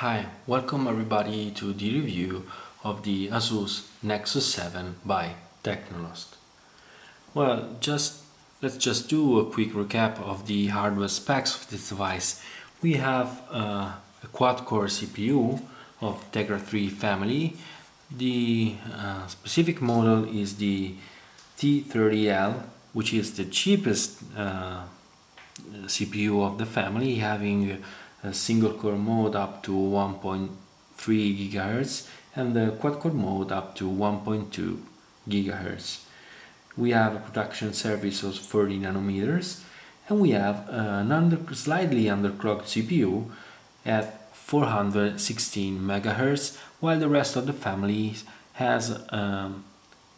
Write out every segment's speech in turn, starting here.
Hi, welcome everybody to the review of the Asus Nexus 7 by TechnoLost. Well, let's just do a quick recap of the hardware specs of this device. We have a quad-core CPU of Tegra 3 family. The specific model is the T30L, which is the cheapest CPU of the family, having a single core mode up to 1.3 GHz and the quad core mode up to 1.2 GHz. We have a production service of 30 nanometers and we have an slightly underclocked CPU at 416 MHz, while the rest of the family has an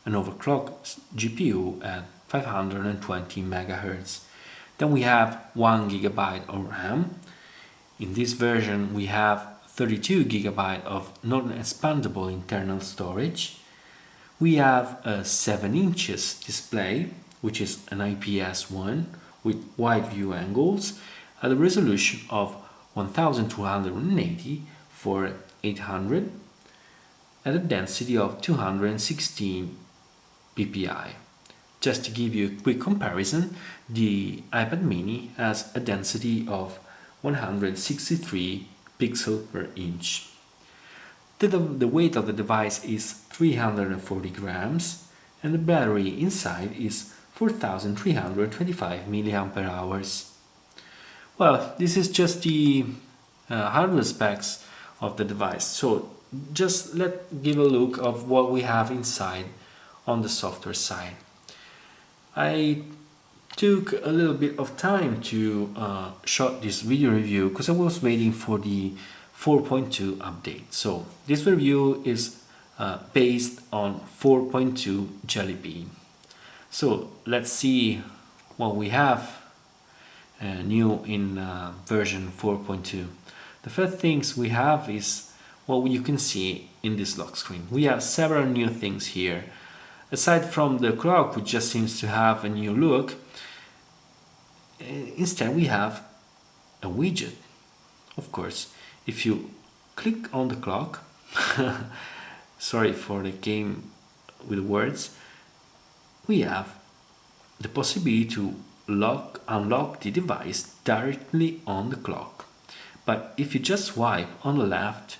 overclocked GPU at 520 MHz. Then we have 1 GB of RAM. In this version we have 32 GB of non-expandable internal storage. We have a 7 inches display, which is an IPS one with wide view angles at a resolution of 1280 for 800 at a density of 216 ppi. Just to give you a quick comparison, the iPad mini has a density of 163 pixels per inch. The weight of the device is 340 grams and the battery inside is 4325 mAh. Well, this is just the hardware specs of the device, so just let's give a look of what we have inside on the software side. I took a little bit of time to shot this video review because I was waiting for the 4.2 update. So this review is based on 4.2 Jelly Bean. So let's see what we have new in version 4.2. The first things we have is what you can see in this lock screen. We have several new things here. Aside from the clock, which just seems to have a new look, instead we have a widget. Of course, if you click on the clock, sorry for the game with words, we have the possibility to unlock the device directly on the clock. But if you just swipe on the left,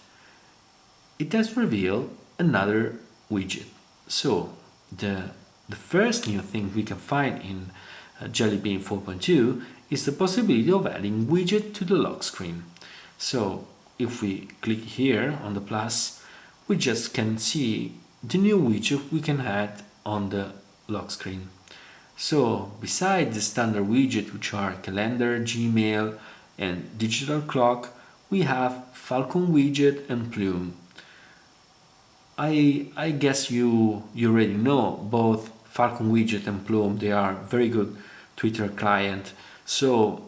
it does reveal another widget. So the first new thing we can find in Jelly Bean 4.2 is the possibility of adding widget to the lock screen. So if we click here on the plus, we just can see the new widget we can add on the lock screen. So besides the standard widget, which are calendar, Gmail and digital clock, we have Falcon widget and Plume. I guess you already know both Falcon widget and Plume. They are very good Twitter client. So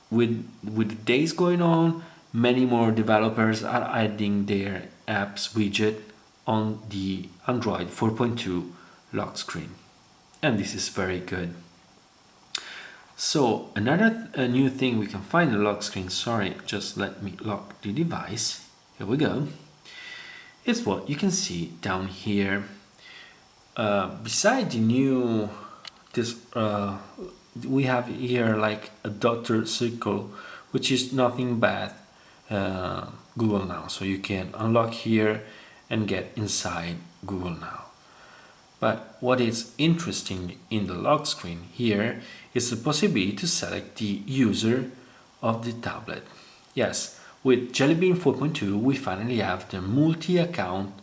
with the days going on, many more developers are adding their apps widget on the Android 4.2 lock screen, and this is very good. So another new thing we can find in the lock screen, sorry, just let me lock the device, here we go, is what you can see down here. Beside the new we have here like a dotted circle, which is nothing but Google Now. So you can unlock here and get inside Google Now. But what is interesting in the lock screen here is the possibility to select the user of the tablet. Yes, with Jelly Bean 4.2 we finally have the multi-account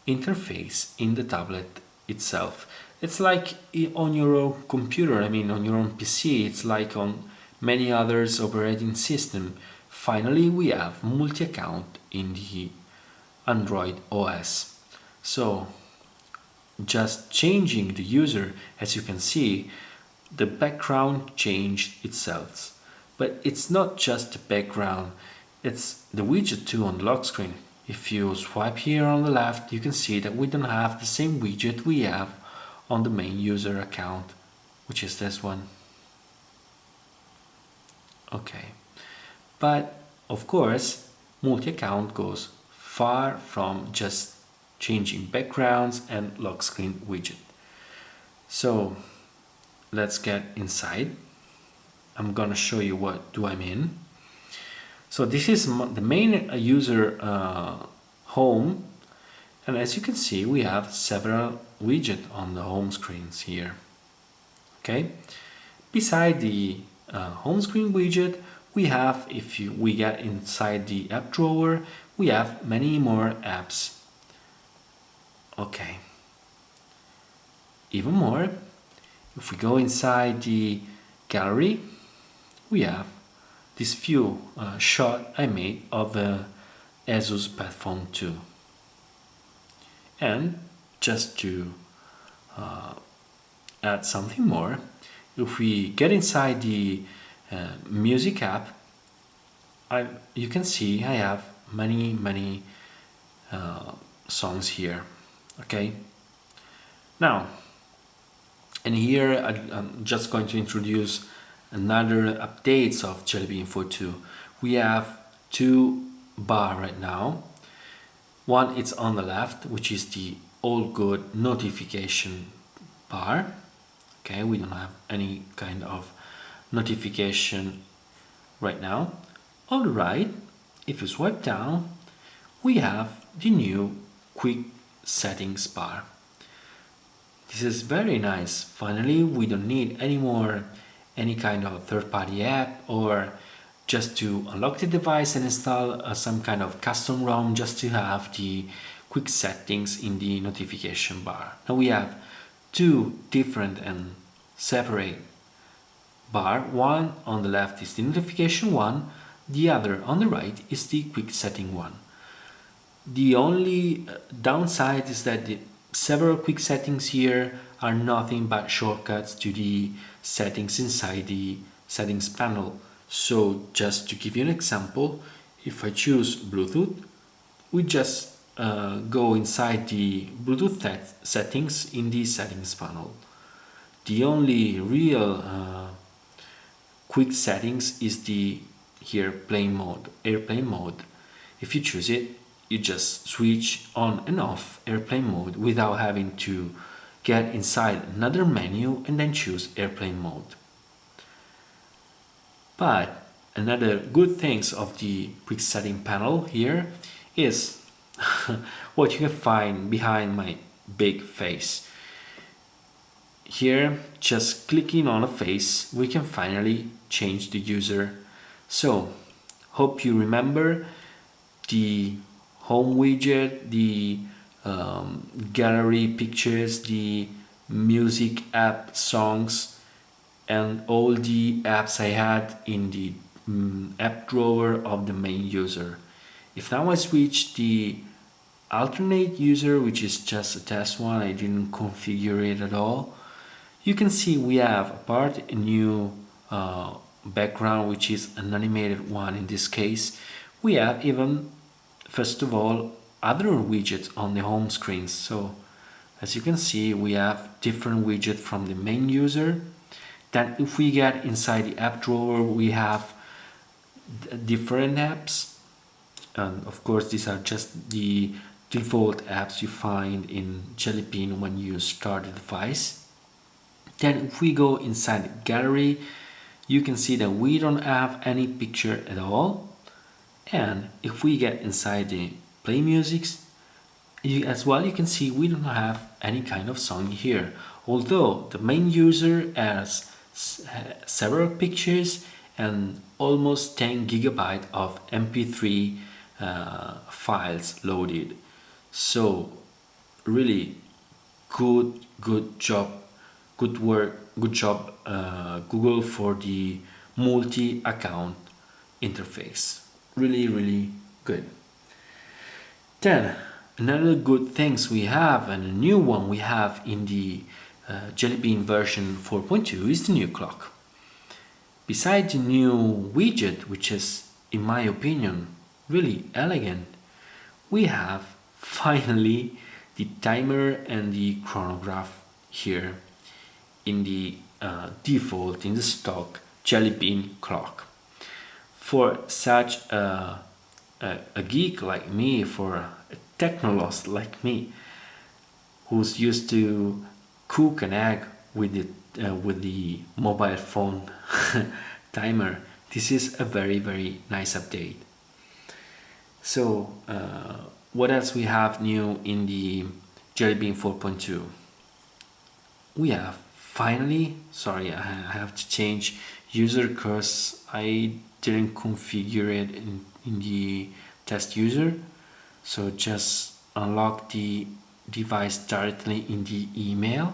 interface in the tablet itself. It's like on your own computer, I mean on your own PC, it's like on many others operating system. Finally we have multi-account in the Android OS. So just changing the user, as you can see, the background changed itself. But it's not just the background, it's the widget too on the lock screen. If you swipe here on the left, you can see that we don't have the same widget we have on the main user account, which is this one. Okay, but of course, multi-account goes far from just changing backgrounds and lock screen widget. So let's get inside. I'm gonna show you what do I mean. So this is the main user home, and as you can see we have several widgets on the home screens here. Okay, beside the home screen widget we have, we get inside the app drawer, we have many more apps. Okay, even more, if we go inside the gallery, we have this few shot I made of the Asus Platform 2. And just to add something more, if we get inside the music app, you can see I have many songs here. Okay, now, and here I'm just going to introduce another updates of Jelly Bean 4.2. We have two bar right now. One is on the left, which is the all good notification bar. Okay, we don't have any kind of notification right now. On the right, if you swipe down, we have the new quick settings bar. This is very nice. Finally, we don't need anymore any kind of third-party app or just to unlock the device and install some kind of custom ROM just to have the quick settings in the notification bar. Now we have two different and separate bar. One on the left is the notification one, the other on the right is the quick setting one. The only downside is that the several quick settings here are nothing but shortcuts to the settings inside the settings panel. So just to give you an example, if I choose Bluetooth, we just go inside the Bluetooth settings in the settings panel. The only real quick settings is the airplane mode. If you choose it, you just switch on and off airplane mode without having to get inside another menu and then choose airplane mode. But another good things of the quick setting panel here is what you can find behind my big face. Here, just clicking on a face, we can finally change the user. So, hope you remember the home widget, the gallery pictures, the music app songs, and all the apps I had in the app drawer of the main user. If now I switch the alternate user, which is just a test one, I didn't configure it at all, you can see we have apart a new background, which is an animated one in this case. We have even, first of all, other widgets on the home screen. So as you can see, we have different widgets from the main user. Then if we get inside the app drawer, we have different apps. And of course, these are just the default apps you find in Jelly Bean when you start the device. Then if we go inside the gallery, you can see that we don't have any picture at all. And if we get inside the play musics, as well, you can see we don't have any kind of song here. Although the main user has several pictures and almost 10 gigabytes of MP3 files loaded. So really good job, good work, good job Google for the multi-account interface. Really good. Then another good things we have, and a new one we have in the Jelly Bean version 4.2 is the new clock. Besides the new widget, which is in my opinion really elegant, we have finally the timer and the chronograph here in the default, in the stock Jelly Bean clock. for such a geek like me, for a techno-lost like me, who's used to cook an egg with the mobile phone timer. This is a very nice update. So what else we have new in the Jelly Bean 4.2? We have finally, sorry, I have to change user because I didn't configure it in the test user. So just unlock the device directly in the email.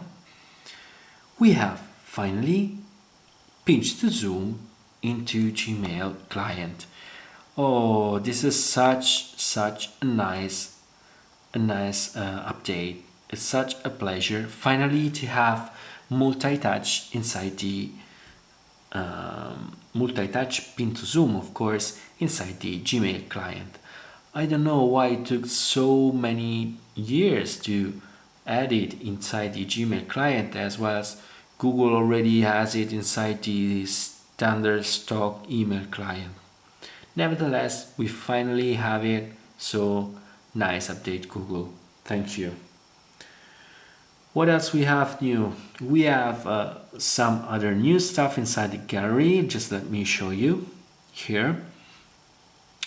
We have finally pinch to zoom into Gmail client. Oh, this is such a nice update. It's such a pleasure finally to have multi-touch inside the multi-touch pin to zoom, of course, inside the Gmail client. I don't know why it took so many years to add it inside the Gmail client, as well as Google already has it inside the standard stock email client. Nevertheless, we finally have it, so nice update, Google. Thank you. What else we have new? We have some other new stuff inside the gallery. Just let me show you here.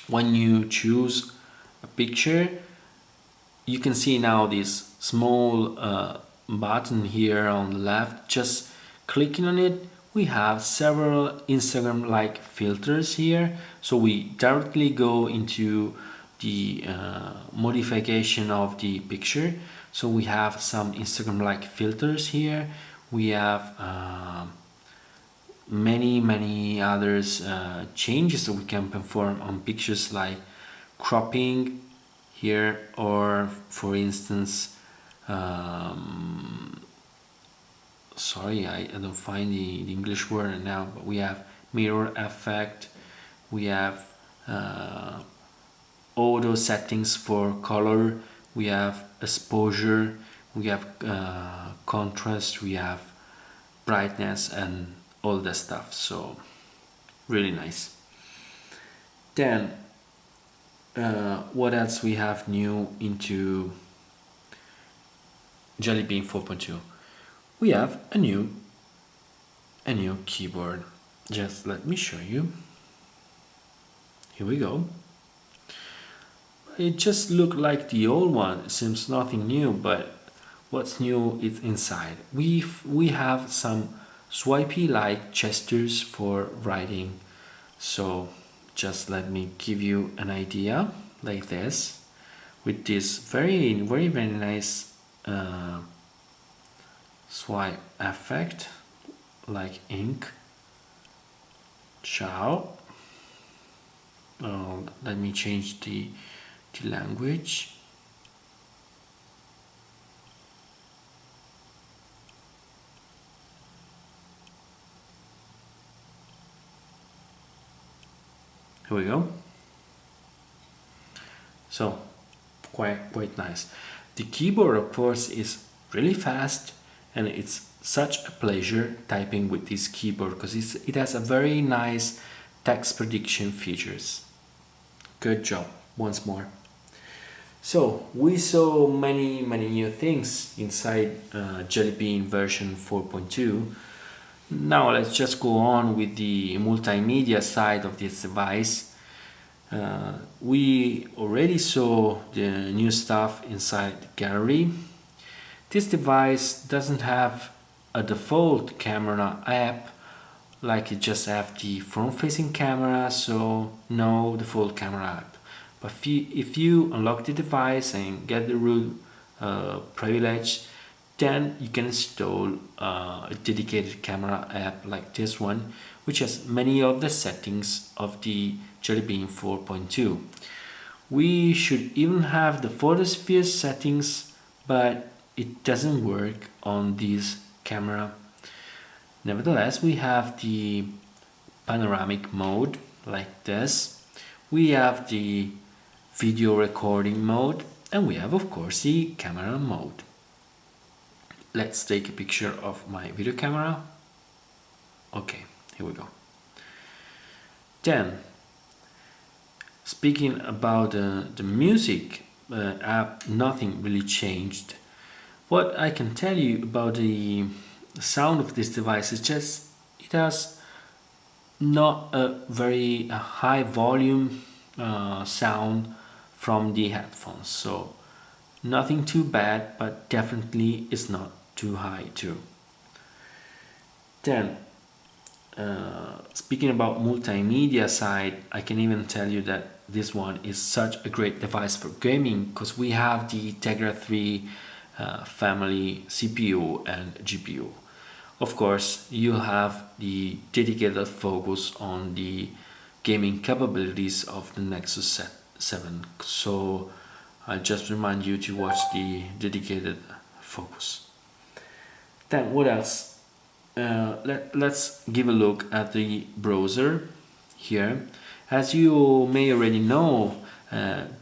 When you choose a picture, you can see now this small button here on the left. Just clicking on it, we have several Instagram-like filters here. So we directly go into the modification of the picture. So we have some Instagram-like filters here. We have many others changes that we can perform on pictures, like cropping here, or for instance sorry, I don't find the English word now, but we have mirror effect, we have auto settings for color, we have exposure, we have contrast, we have brightness, and all that stuff. So really nice. Then what else we have new into Jelly Bean 4.2? We have a new keyboard. Just let me show you. Here we go. It just looked like the old one. It seems nothing new, but what's new is inside. We have some swipey like gestures for writing. So just let me give you an idea, like this, with this very nice swipe effect, like ink. Ciao. Let me change the language. Here we go. So quite nice. The keyboard, of course, is really fast, and it's such a pleasure typing with this keyboard because it has a very nice text prediction features. Good job once more. So we saw many new things inside Jelly Bean version 4.2. Now let's just go on with the multimedia side of this device. We already saw the new stuff inside the gallery. This device doesn't have a default camera app, like it just have the front-facing camera, so no default camera app. But if you unlock the device and get the root privilege, then you can install a dedicated camera app like this one, which has many of the settings of the Jelly Bean 4.2. We should even have the photosphere settings, but it doesn't work on this camera. Nevertheless, we have the panoramic mode like this. We have the video recording mode, and we have, of course, the camera mode. Let's take a picture of my video camera. Okay, here we go. Then Speaking about the music app, nothing really changed. What I can tell you about the sound of this device is just it has not a very high volume sound from the headphones, so nothing too bad, but definitely is not too high too. Then speaking about multimedia side, I can even tell you that this one is such a great device for gaming because we have the Tegra 3 family CPU and GPU. Of course, you have the dedicated focus on the gaming capabilities of the Nexus 7. So I'll just remind you to watch the dedicated focus. Then what else? Let's give a look at the browser here. As you may already know,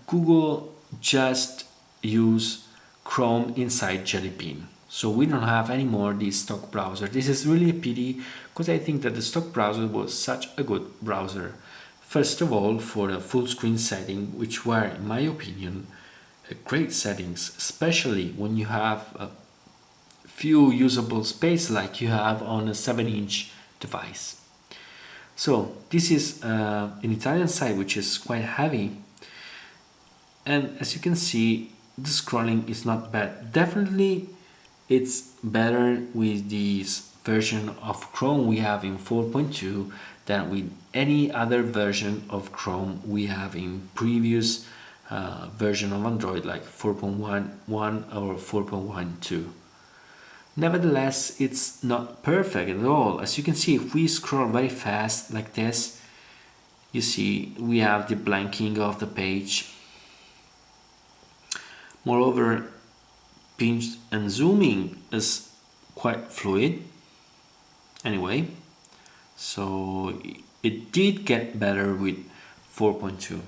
Google just use Chrome inside Jelly Bean. So we don't have anymore the stock browser. This is really a pity because I think that the stock browser was such a good browser. First of all, for the full screen setting, which were, in my opinion, great settings, especially when you have a few usable space like you have on a 7-inch device. So this is an Italian side which is quite heavy, and as you can see the scrolling is not bad. Definitely it's better with this version of Chrome we have in 4.2 than with any other version of Chrome we have in previous version of Android like 4.11 or 4.12. Nevertheless, it's not perfect at all. As you can see, if we scroll very fast like this, you see we have the blanking of the page. Moreover, pinch and zooming is quite fluid. Anyway, so it did get better with 4.2.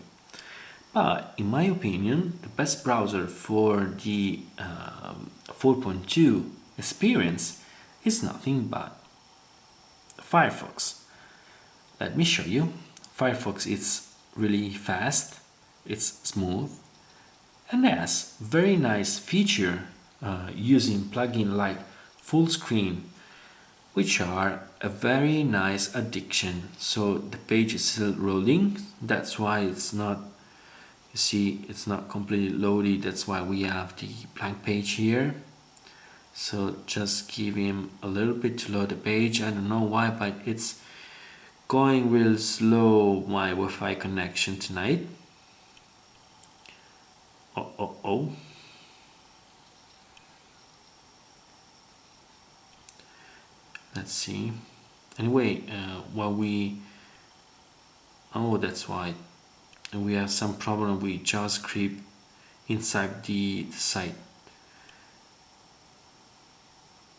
But in my opinion, the best browser for the 4.2 experience is nothing but Firefox. Let me show you. Firefox is really fast, it's smooth, and has very nice feature using plugin like full screen, which are a very nice addition. So the page is still rolling, that's why it's not, you see, it's not completely loaded. That's why we have the blank page here. So just give him a little bit to load the page. I don't know why, but it's going real slow, my Wi-Fi connection tonight. Oh. Let's see. Anyway, while we, oh, that's why. And we have some problem with JavaScript inside the site.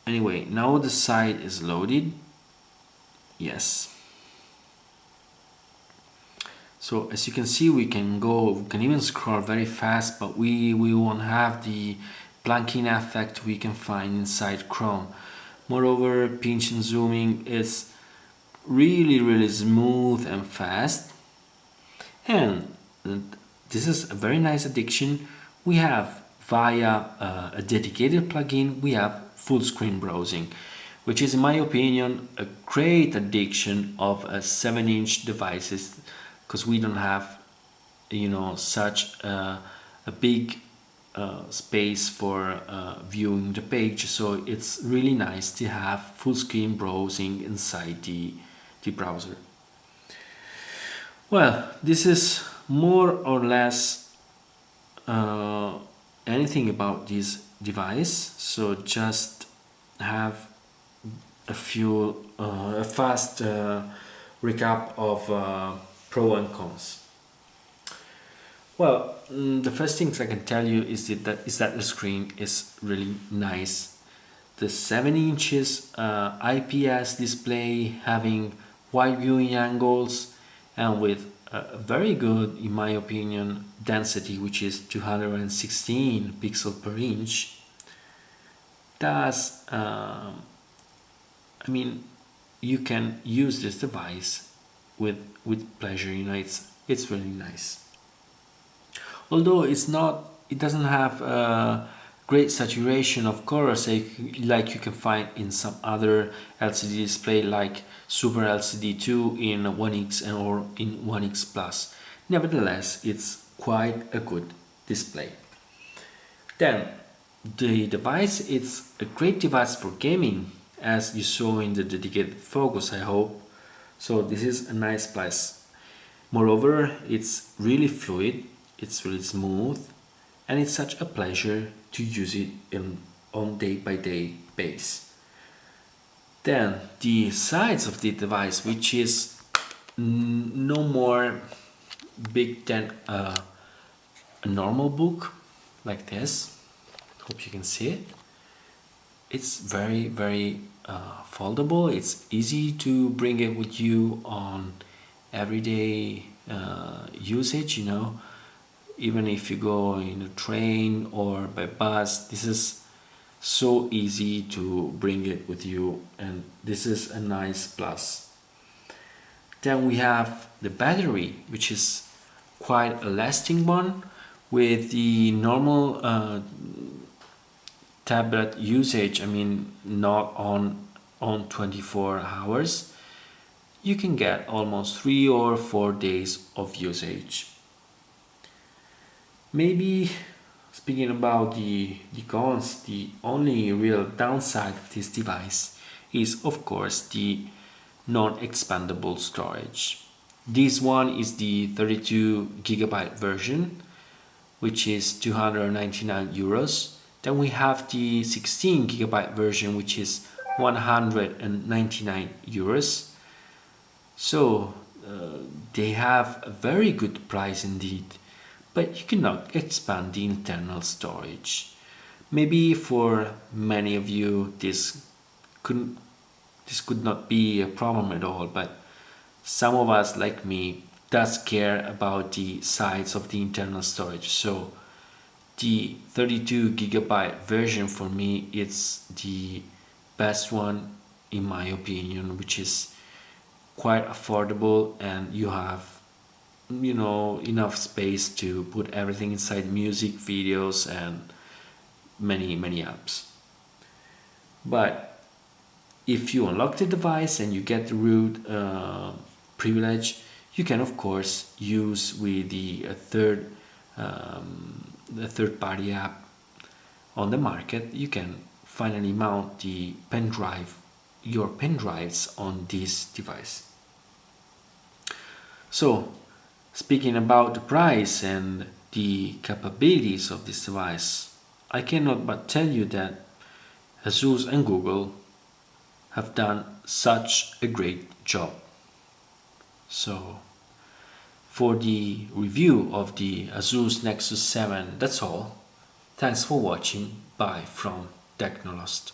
Anyway, now the site is loaded. Yes. So as you can see, we can even scroll very fast, but we won't have the blanking effect we can find inside Chrome. Moreover, pinch and zooming is really smooth and fast. And this is a very nice addition. We have via a dedicated plugin, we have full screen browsing, which is in my opinion a great addiction of a 7-inch devices, because we don't have, you know, such a big space for viewing the page. So it's really nice to have full screen browsing inside the browser. Well, this is more or less anything about this device. So just have a fast recap of pro and cons. Well, the first things I can tell you is that the screen is really nice. The 7 inches IPS display having wide viewing angles and with a very good, in my opinion, density, which is 216 pixels per inch. Thus, I mean, you can use this device with pleasure. You know, it's really nice. although it doesn't have a great saturation of colors like you can find in some other LCD display like Super LCD 2 in 1X or in 1X Plus. Nevertheless, it's quite a good display. Then the device is a great device for gaming, as you saw in the dedicated focus, I hope. So this is a nice plus. Moreover, it's really fluid, it's really smooth, and it's such a pleasure to use it on day-by-day basis. Then the size of the device, which is no more big than a normal book like this. Hope you can see it. It's very foldable. It's easy to bring it with you on everyday usage, even if you go in a train or by bus. This is so easy to bring it with you, and this is a nice plus. Then we have the battery, which is quite a lasting one. With the normal tablet usage, I mean not on 24 hours, you can get almost 3 or 4 days of usage. Maybe speaking about the cons, the only real downside of this device is of course the non-expandable storage. This one is the 32 GB version, which is 299 euros. Then we have the 16 GB version, which is 199 euros. So they have a very good price indeed, but you cannot expand the internal storage. Maybe for many of you this could not be a problem at all, but some of us like me does care about the size of the internal storage. So the 32 GB version for me is the best one in my opinion, which is quite affordable, and you have enough space to put everything inside: music, videos, and many apps. But if you unlock the device and you get the root privilege, you can of course use with the third party app on the market. You can finally mount your pen drives on this device. So speaking about the price and the capabilities of this device, I cannot but tell you that Asus and Google have done such a great job. So for the review of the Asus Nexus 7, that's all. Thanks for watching. Bye from TechnoLost.